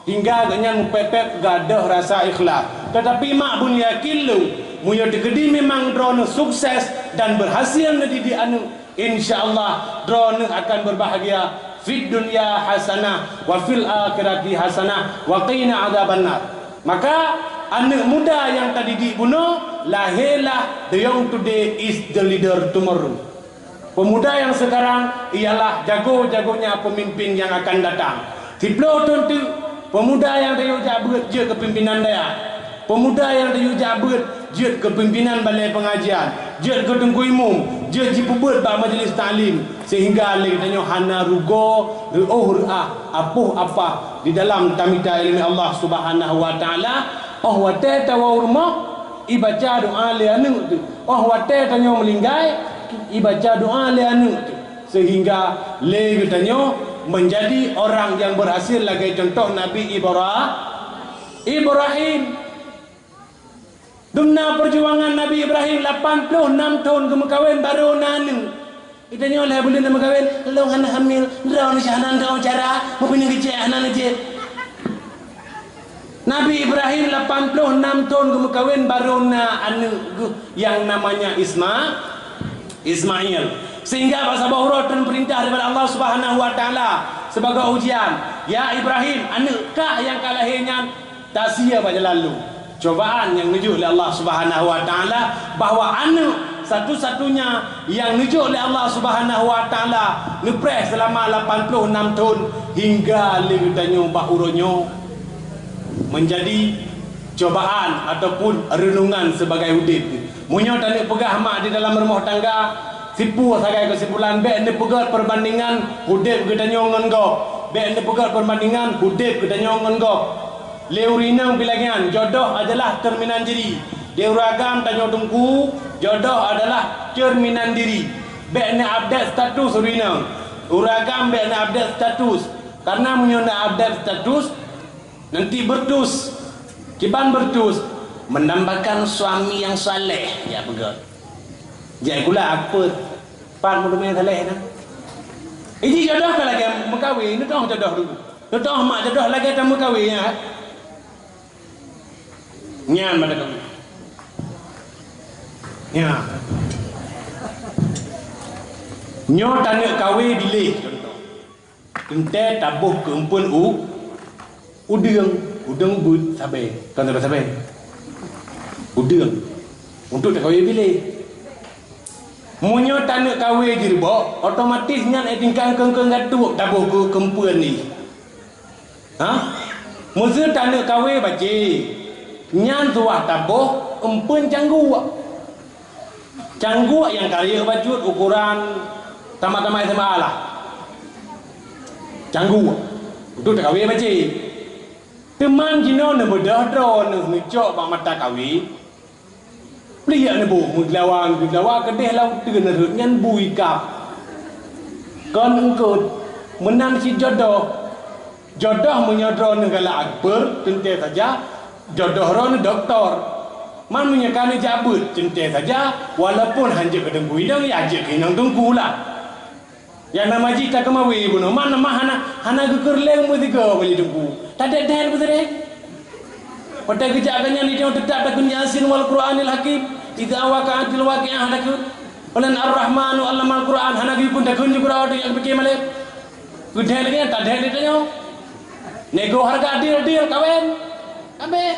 Hingga agaknya mupepep gadah rasa ikhlas. Tetapi mak pun yakin lu, muya digedi memang drone sukses dan berhasil di anu. InsyaAllah drone akan berbahagia fid dunya hasanah wa fil akhirati hasanah wa qina adzabannar. Maka anak muda yang tadi dibunuh lahirlah the young today is the leader tomorrow. Pemuda yang sekarang ialah jago-jagonya pemimpin yang akan datang. Tiplo tentu pemuda yang dia jabat je kepimpinan dia. Pemuda yang dia jabat je kepimpinan balai pengajian, je ke tengku imum, je pebut ba majlis taklim, sehingga le tanya hana rugo apuh apa di dalam tamita ilmi Allah Subhanahu wa taala. Oh wate tawurma ibaca doa le anu tu. Oh wate tanya melinggai ibaca doa le anu tu, sehingga le tanya menjadi orang yang berhasil lagi contoh Nabi Ibrahim. Dumna perjuangan Nabi Ibrahim 86 tahun kemekawin baru nanu. Itanya oleh boleh nama kawin, lo hana hamil, rawan syahnan kau cara, mau punya kecil hanan aja. Nabi Ibrahim 86 tahun kemekawin baru anu yang namanya Ismail. Sehingga bahasa Bahuratan perintah daripada Allah Subhanahu wa taala sebagai ujian. Ya Ibrahim, anukah yang kalahnya tak sia pada lalu. Cobaan yang menuju oleh Allah Subhanahu wa taala bahawa anak satu-satunya yang menuju oleh Allah Subhanahu wa taala ngepres selama 86 tahun hingga legitanya bahuronyo menjadi cobaan ataupun renungan sebagai hidup. Munyo tak nak pegah mak di dalam rumah tangga, sipu sebagai kesimpulan be ni pegat perbandingan hidup gedanya ngan go. Be ni pegat perbandingan hidup gedanya ngan go. Leurinang bilangan jodoh adalah cerminan diri. Deuragam tanya tungku, jodoh adalah cerminan diri. Be ni update status urinang. Uragam be ni update status. Karena munyo nak update status nanti bertus. Kiban bertus menambahkan suami yang saleh ya pegat. Jadi pula apa pan mudah saleh nah. Ini jodoh ke lagi mekawin, ni tahu jodoh dulu. Tu tahu mak jodoh lagi tak mekawin ya. Nyan pada kamu. Ya. Nyo tanya kawin bilih contoh. Ente tabuh ke empun udang but sabai. Kan tak sabai. Udang. Untuk tak kawin bilih. Munyo tanya kawin dirbo, otomatisnya tingkang kengkeng gatuk tabuh ke kempun ni. Ha? Musa tanya kawin baca. Nyan tuah tabuh empun cangguak yang karya bajut ukuran tamat-tamat SMA lah. Cangguak untuk tak kahwin baca. Teman jino ne berdah-dah ne ngecok bang mata kahwin. Peliak ne bu mudlawang kedeh laut tu ne rut nyan bui kap. Kon engkut menang si jodoh menyodro ne gala akbar tentu saja. Jodoh ron doktor man menyekani jabut centai saja walaupun hanya ke tengku hidang ya aja ke hinang tengku lah yang nama jita kemawi bunuh mana hana gekerleng mutiga beli tengku tak ada dahil betul pada kejagannya ni dia tetap takun yasin wal quranil hakim idza waqa'atil waqi'ah takun walan ar-rahmanu allamal quran hana pun takun juga yang bikin malik kudai lagi tak dahil dia nego harga deal kawin Abe,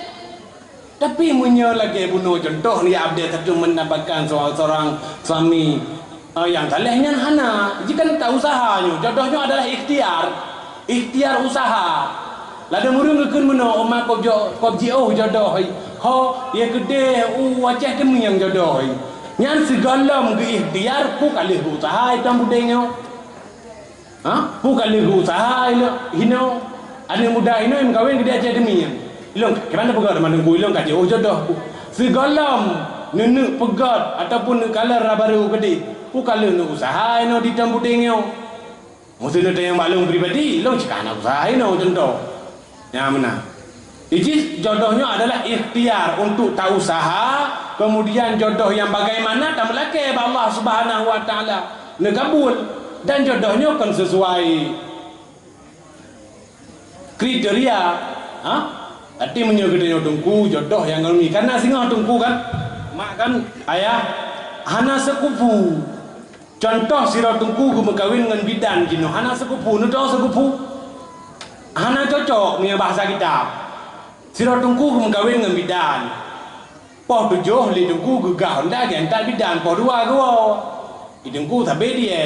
tapi punya lagi bunuh contoh ni update satu mendapatkan seorang suami yang talehnya hana jika tak usahanya jodohnya adalah ikhtiar usaha lada murung kekun bunuh oma kobji jodoh ho ya gede wajah demi yang jodoh nyan segalam ke ikhtiar pu kali usaha itu budengnya pu kali usaha hino ada muda hino yang kawin gede aja demi yang ilong kerana pegat mana ku ilong kaji jodoh segalam nenek pegat ataupun kalar baru gede ku kalau nak usaha ino di tambudengnya mesti ada yang maklum pribadi ilong cakap nak usaha ino contoh yang mana ini jodohnya adalah ikhtiar untuk tak usaha kemudian jodoh yang bagaimana tak melaki Allah Subhanahu wa taala nekabul dan jodohnya kan sesuai kriteria Hati menyegedanya tungku jodoh yang ngalami karena singa tungku kan mak kan ayah hana sekupu contoh sira tungku kemekawin dengan bidan jino hana sekupu nu tahu sekupu hana cocok dengan bahasa kita sira tungku kemekawin dengan bidan poh tujuh li tungku gegah ndak gen tak bidan poh dua idengku tapi dia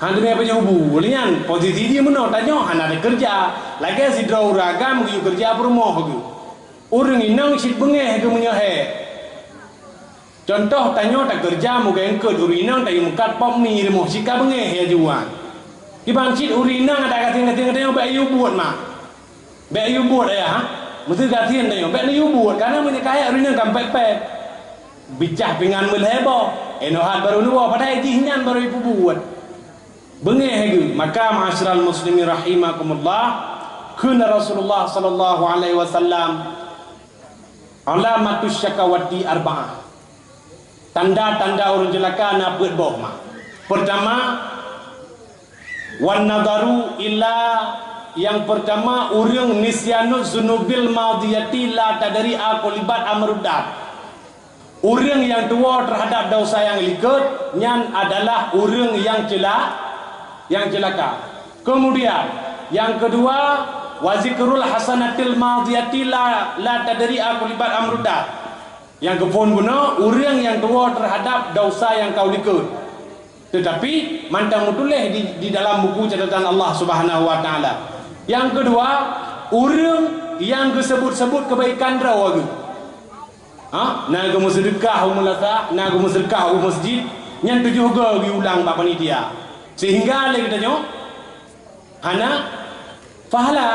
hantu apa je hubu lian posisi dia mana tanya hana ada kerja lagi si draw ragam gitu kerja rumah gitu orang inang sit bengeh ke menyahe contoh tanya tak kerja muka engkau orang inang tak mukat pop ni mau sika bengeh ya juan kibang sit orang inang ada kating bayu buat mah bayu buat ya mesti kating tanya bayu buat karena menyekaya orang inang kampai pek bicah pingan melhebo enohat baru nuwa padai jihnyan baru ibu buat bengeh gitu maka ma'asyiral muslimin rahimakumullah kuna Rasulullah sallallahu alaihi wasallam alamatus syakawati arba'ah tanda-tanda orang celaka nak buat boh mah pertama wan nadaru illa yang pertama urang nisyanu zunubil madiyati la tadari aqulibat amrudat urang yang tua terhadap dosa yang likut nyan adalah urang yang celaka kemudian yang kedua wazikrul hasanatil madiyati la tadri aqulibat amrudat yang kepon guna urang yang tua terhadap dosa yang kau likut tetapi mantang mutuleh di dalam buku catatan Allah Subhanahu wa taala yang kedua urang yang disebut-sebut kebaikan rawagu naga musydekah umulasa naga musydekah masjid nyan tujuh ga diulang pak panitia sehingga lagi tanya hana fahala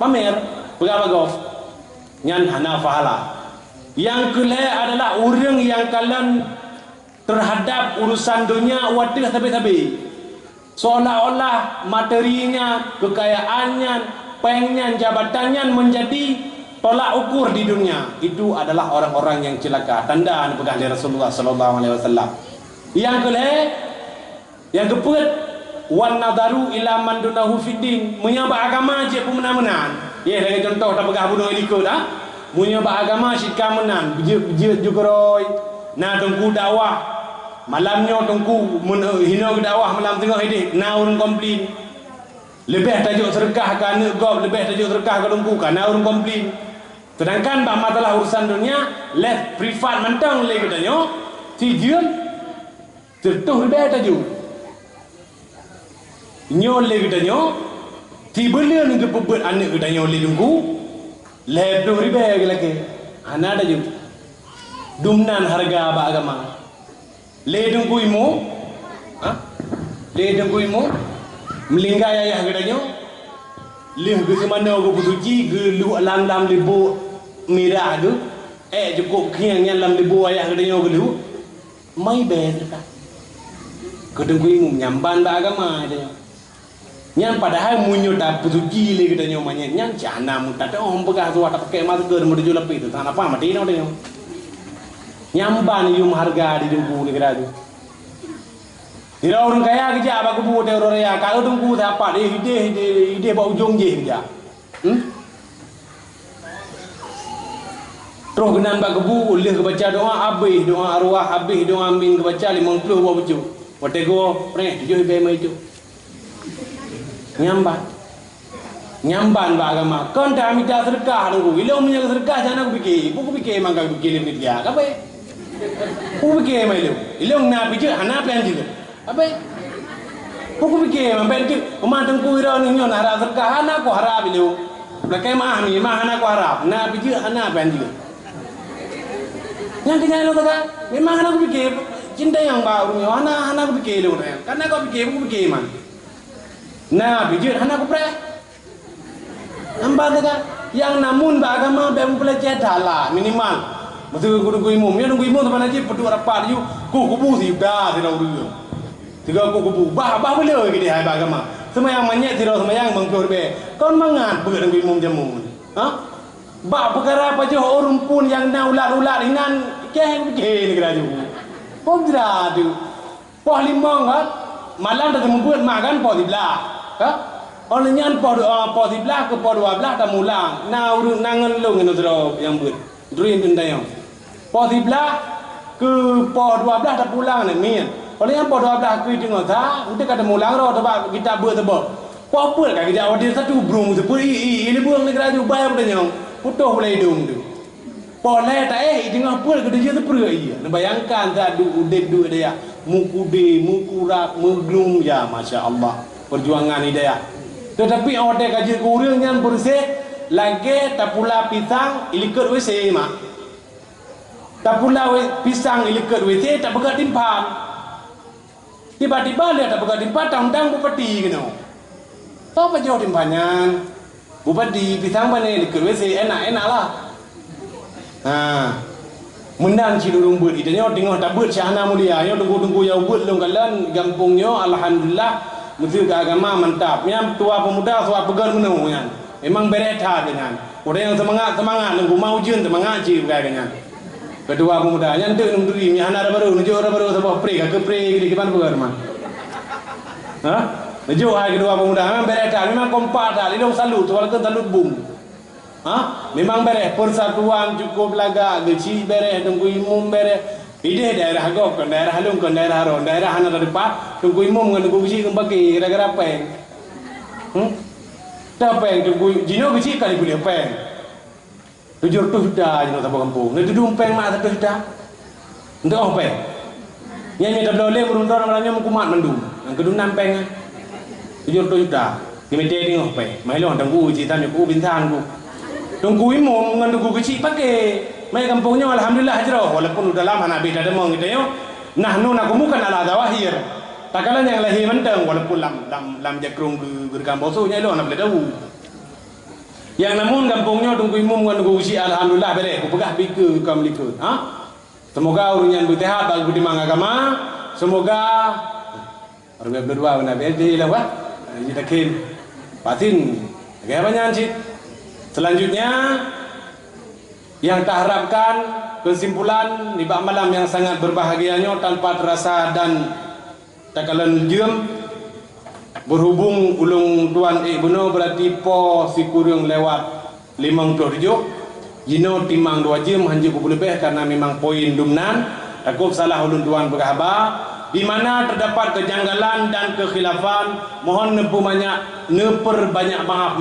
pamer berapa nyan hana fahala yang kedua adalah orang yang kalian terhadap urusan dunia wadih tabi-tabi seolah-olah materinya kekayaannya pengen jabatannya menjadi tolak ukur di dunia itu adalah orang-orang yang celaka tanda pegang dari Rasulullah sallallahu alaihi wasallam yang kedua yang keempat wan nadaru ila man dunahu fiddin menyabak agama je pun menang-menang ya lagi contoh tak pegang bunuh ikut menyabak agama syirka menang je jugroi na tunggu dakwah malamnya tunggu hina dakwah malam tengah ini na urang komplain lebih tajuk sedekah ke anak gob lebih tajuk sedekah ke tunggu kan na urang komplain sedangkan bab masalah urusan dunia let privat mentang lagi katanya si jun tertuh lebih tajuk nyol lagi katanya ti belian ke pebet anak katanya oleh tunggu lebih ribe lagi ana tajuk dumnan harga bab agama le tunggu imu le tunggu imu melingkai ayah katanya leh ke mana ke pusuci ke lu lam libu mirah tu cukup kiangnya lam libu ayah katanya ke lu mai ben ka kedengku imu nyamban ba agama katanya nyan padahal munyo ta pusuci le katanya manya nyan jana muta ta om pegah tu tak pakai masker mau dijual lebih tu tanah apa mati no katanya nyamban yum harga di dengku ni kira tu tidak orang kaya kerja apa kebu dia orang kaya kalau tunggu siapa dia bawa ujung je kerja terus kenan bak kebu boleh kebaca doa habis doa arwah habis doa amin kebaca 50 bawa baju waktu go pernah 7 ibe mai itu nyamban bak agama kan dah minta sedekah tunggu bila punya sedekah jangan aku fikir mangga fikir ni dia apa aku fikir mai lu ilung na fikir hana plan juga apa aku fikir sampai tu pemantang ku ira ni nyon harap sedekah anak aku harap bila belakang mah ni mah anak aku harap na fikir anak plan juga yang kenyang lo kata memang anak aku fikir cinta yang baru ni anak aku fikir lu kan aku fikir man na fikir anak aku pre hamba kata yang namun beragama belajar dalah minimal betul guru imam ya nunggu imam tempat aja peduk rapat you kubu si dah tidak urus tiga kubu bah boleh gitu hai agama semayang banyak tidak semayang mengkur be kon mangat begitu nunggu imam jamu bah perkara apa je orang pun yang na ulat inan keh ni kira ju pom jera tu poh limang kan malam dah membuat makan poh diblah orang nyan poh 11 ke poh 12 dah mulang na urut nangan long ino dro yang buat dream tendayang poh 11 ke poh 12 dah pulang ni min kalau yang poh 12 ke tengok ta untuk kata mulang ro sebab kita buat sebab poh apa kan kita awak dia satu brung sepuri ini buang negara tu bayar pedanyang putuh mulai hidung tu Poleh tak tengah pul ke dia tu perut dia. Bayangkan tak duit dia. Mukude, mukurak, muglum ya masya-Allah. Perjuangan hidayah. Tetapi orang kaji kurang yang bersih lagi tak pula pisang ilikut WC mak. Tak pula pisang ilikut WC tak berkat timpan. Tiba-tiba dia tak berkat timpan tang-tang bupati kena. Tahu apa jauh timpannya? Bupati pisang mana ilikut WC enak-enak lah. Menang cilurung buat itanya tengok tak buat syahna mulia yo tunggu ya buat long kalan gampungnya alhamdulillah mesti ke agama mantap yang tua pemuda suap pegang menung kan memang bereta dengan orang yang semangat nunggu mau ujian semangat ji dengan kedua pemuda yang tu nunggu hana ada baru nuju ada baru sebab pre ke pre di depan pegang mah nuju hai kedua pemuda memang bereta memang kompak dah lidong salut walaupun salut bum memang beres persatuan cukup laga gaji beres tunggu imum beres ide daerah gok kan daerah halung kan daerah haron daerah hana dari pak tunggu imum kan tunggu gaji kembali gara-gara peng tak peng tunggu jino gaji kali boleh peng 700 juta jino sampai kampung ni tu peng mak 1 juta untuk apa peng yang tak boleh beruntung namanya mengkumat mendung yang kedua 6 peng 700 juta kami tengok peng mai lo tunggu gaji tan ku bintang ku tunggu imum dengan tunggu kecil pakai mai kampungnya alhamdulillah hajrah walaupun udah lama nak beda demong gitu yo nahnu nakumukan ala zawahir takalan yang lahir menteng walaupun lam jakrung berkampung sunya lo nak boleh tahu yang namun kampungnya tunggu imum dengan tunggu kecil alhamdulillah beres ku pegah bika kam likut semoga urunyan bertehat bagi dimang agama semoga orang berdua benar berdiri lah wah kita kin patin agak banyak cik. Selanjutnya yang tak harapkan kesimpulan di malam yang sangat berbahagianya tanpa terasa dan tak kalan jam berhubung ulung tuan Ibnu berarti po si kurang lewat 57 jino timang 2 jam hanya ku lebih karena memang poin dumnan takut salah ulun tuan berkhabar di mana terdapat kejanggalan dan kekhilafan mohon neper banyak maaf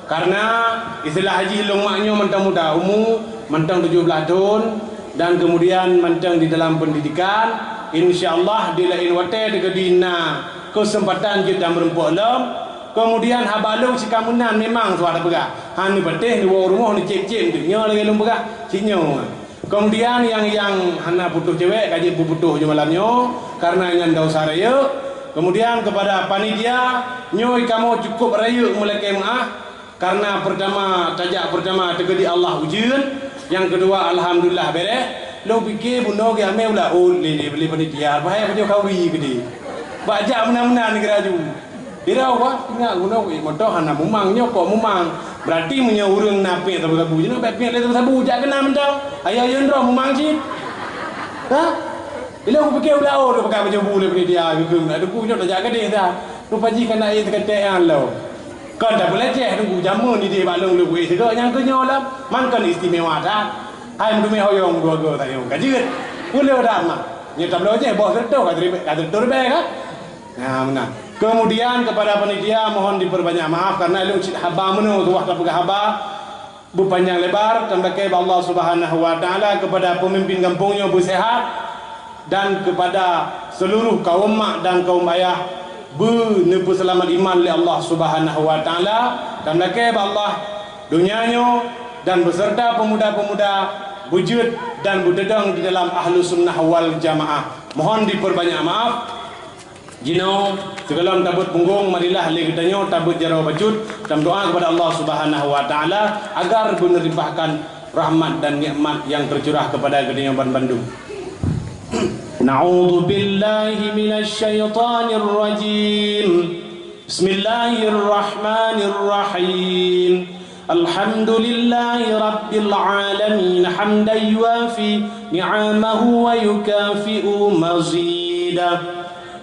karena istilah haji hilung maknya mentang muda umum mentang 17 tahun dan kemudian mentang di dalam pendidikan insyaallah di lain wate di kedina kesempatan kita merempuk lem kemudian habalung si kamunan memang suara begak hani betih di rumah ni cip-cip tu nya lagi lum begak sinyo kemudian yang hana butuh cewek kaji butuh je malamnya karena yang dau saraya kemudian kepada panitia nyoy kamu cukup raya mulai kemaah karena pertama tajak pertama tegedi Allah ujian yang kedua alhamdulillah beres lo fikir buno ge ame pula le beli panitia bahaya dia kauri gede bajak mena-mena negara ju dirau apa tinggal buno ge motor hana mumang nyokok mumang berarti punya urang nape sabu sabu je nak pek le sabu jak kena mentau ayah yendro mumang cik bila aku fikir pula dia pakai baju bulu panitia ge ada punya tajak gede dah rupa ji kena ai tekete an lo kan tak boleh cek tunggu jamu ni dia balung lu kuih segak yang kenyolah man kan istimewa dah hai mdu me hoyong dua go tayo kajit boleh dah mak ni tak boleh cek bos tertu kata be kan nah benar kemudian kepada panitia mohon diperbanyak maaf karena lu cik haba menu tu waktu pegah haba berpanjang lebar tambah ke Allah Subhanahu wa taala kepada pemimpin kampungnya bersehat dan kepada seluruh kaum mak dan kaum ayah bernepu selamat iman oleh Allah Subhanahu wa taala dan nakab Allah dunianya dan beserta pemuda-pemuda wujud dan berdedang di dalam ahlu sunnah wal jamaah mohon diperbanyak maaf jino segala tabut punggung marilah legitanya tabut jarau bacut dan doa kepada Allah Subhanahu wa taala agar meneripahkan rahmat dan nikmat yang tercurah kepada gedenya Bandung. Na'udzu billahi minasy syaithanir rajim. Bismillahirrahmanirrahim. Alhamdulillahi rabbil alamin hamdan yuafi ni'amahu wa yukafi'u mazidah.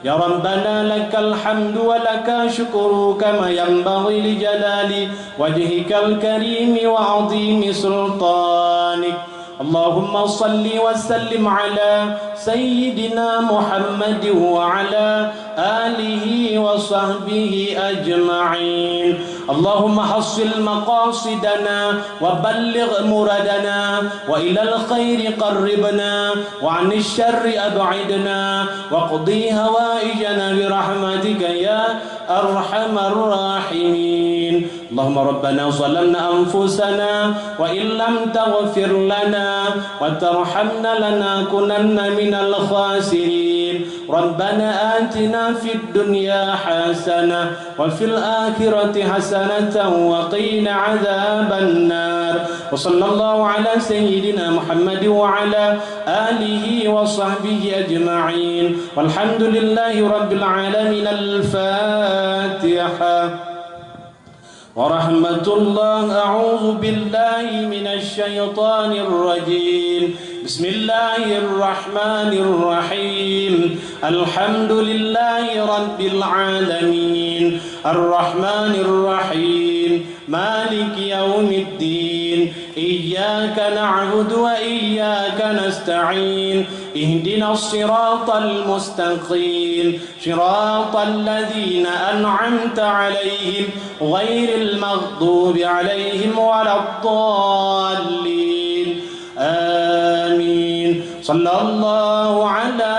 Ya Rabbana lakal hamdu wa laka syukru kama yanbaghi li jalali wajhikal karimi wa azimi sultanik اللهم صل وسلم على سيدنا محمد وعلى آله وصحبه أجمعين. اللهم حصل مقاصدنا وبلغ مرادنا وإلى الخير قربنا وعن الشر أبعدنا واقضي هوائجنا برحمتك يا أرحم الراحمين. اللهم ربنا ظلمنا أنفسنا وإن لم تغفر لنا وترحمنا لنكونن من الخاسرين. ربنا آتنا في الدنيا حسنة وفي الآخرة حسنة وقنا عذاب النار. وصلى الله على سيدنا محمد وعلى آله وصحبه أجمعين والحمد لله رب العالمين. الفاتحة. ورحمة الله. أعوذ بالله من الشيطان الرجيم. بسم الله الرحمن الرحيم. الحمد لله رب العالمين الرحمن الرحيم مالك يوم الدين. إياك نعبد وإياك نستعين. اهدنا الصراط المستقيم صراط الذين أنعمت عليهم غير المغضوب عليهم ولا الضالين. آمين. صلى الله على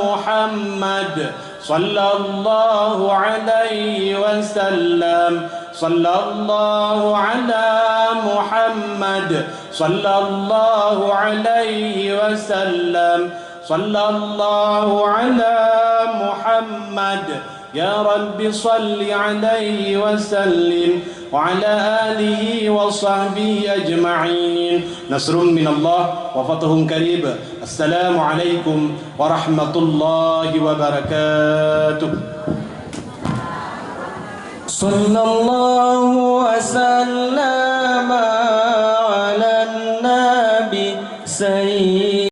محمد صلى الله عليه وسلم. صلى الله على محمد صلى الله عليه وسلم. صلى الله على محمد. يا رب صل عليه وسلم وعلى آله وصحبه أجمعين. نصر من الله وفتح قريب. السلام عليكم ورحمة الله وبركاته. صلى الله وسلم